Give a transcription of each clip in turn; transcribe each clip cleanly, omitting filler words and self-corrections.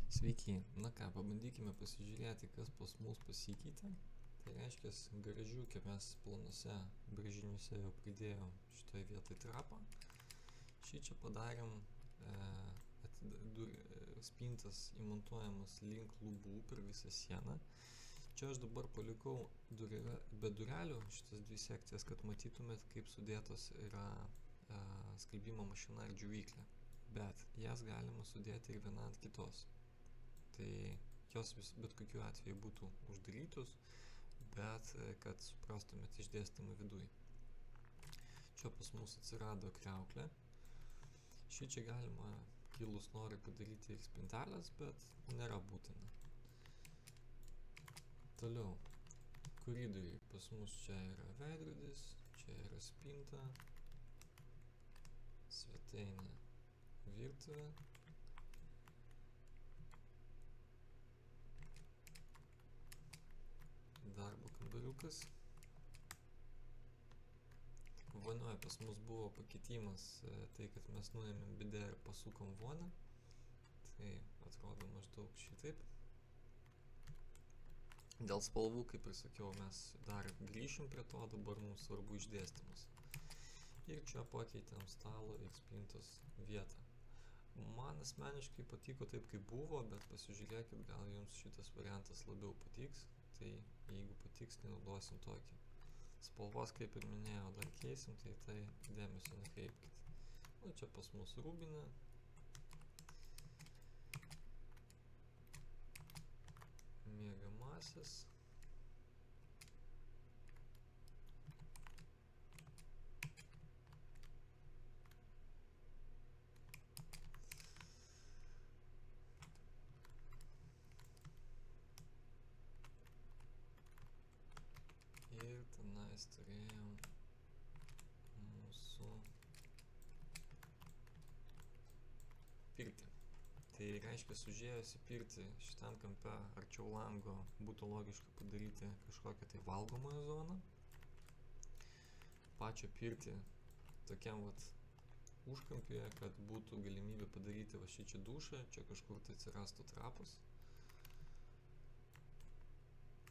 Sveiki, na ką, pabandykime pasižiūrėti, kas pas mus pasikeitė. Tai reiškia, garažiuke mes planuose brėžiniuose jau pridėjom šitoje vietoje trapą. Šį čia padarėm spintas įmontuojamas link lubų per visą sieną. Čia aš dabar palikau be durelių šitas dvi sekcijas, kad matytumėt, kaip sudėtos yra skalbimo mašina ir džiovyklė. Bet jas galima sudėti ir viena ant kitos. Tai jos bet kokiu atveju būtų uždarytos, bet kad suprastumėt išdėstymą viduj. Čia pas mus atsirado kriauklė. Šį čia galima kilus nori padaryti ir spintelės, bet nėra būtina. Toliau, koridoriai. Pas mus čia yra veidrodis, čia yra spinta, svetainė, virtuvė. Darbo kambariukas. Vonioje pas mus buvo pakeitimas, tai kad mes nuėmėm bidę ir pasukom vonią. Tai atrodo maždaug šitaip. Dėl spalvų, kaip ir sakiau, mes dar grįšim prie to, dabar mums svarbu išdėstymas. Ir čia pakeitėm stalo ir spintos vietą. Man asmeniškai patiko taip, kaip buvo, bet pasižiūrėkit, gal jums šitas variantas labiau patiks. Tai jeigu patiks, tai naudosim tokį. Spalvos, kaip ir minėjau, dar keisim, tai dėmesio nekreipkit. Nu, čia pas mus rūbinė. Miegamasis. Ir tenais turėjom mūsų pirtį. Tai reiškia, užėjus į pirtį šitam kampe arčiau lango būtų logiška padaryti kažkokią tai valgomoją zoną. Pačią pirtį tokiam užkampyje, kad būtų galimybė padaryti va šį čia dušą, čia kažkur tai atsirastų trapas.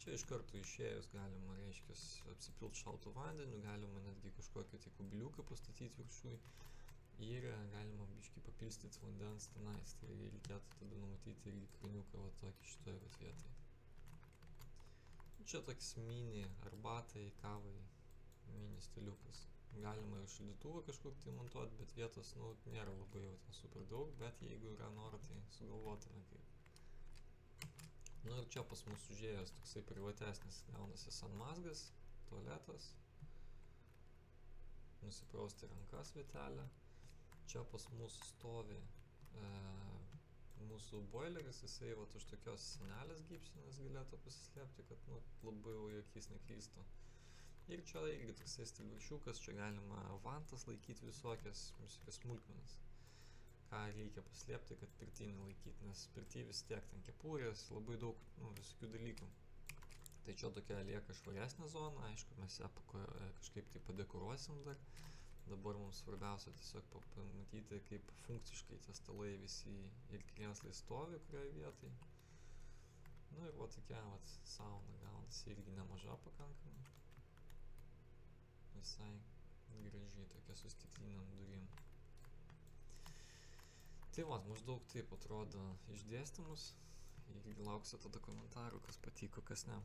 Čia iš karto išėjus galima, reiškia, apsipilti šaltų vandeniu, galima netgi kažkokį tai kubiliuką pastatyti viršui ir galima biškį papilstyti vandens tenais. Tai reikėtų tada numatyti irgi kraniuką va tokį šitoje vietoje. Čia toks mini arbatai, kavai, mini stiliukas. Galima ir šaldytuvą kažkur tai montuoti, bet vietos nėra labai jau ten super daug, bet jeigu yra noro, tai sugalvotume kaip. Nu ir čia pas mus užėjęs toksai privatesnis gaunasi sanmazgas, tualetas, nusiprausti rankas vietelę. Čia pas mus stovi mūsų boileris, jisai už tokios senelės gipsinės galėtų pasislėpti, kad labai jau akis neklystų. Ir čia irgi toksai stilviršiukas, čia galima vantas laikyti visokias smulkmenas. Ką reikia paslėpti, kad pirtį nelaikyti, nes pirtį vis tiek ten kepurės, labai daug visokių dalykų. Tai čia tokia lieka švaresnė zona, aišku, mes ją kažkaip tai padekoruosim dar. Dabar mums svarbiausia tiesiog pamatyti, kaip funkciškai tie stalai visi ir krėslai stovi kurioje vietoje. Nu ir tokia sauna gaunasi irgi nemaža pakankamai. Visai gražiai tokia su stikliniam durim. Tai maždaug taip atrodo išdėstymus ir lauksiu tada komentarų, kas patiko, kas ne.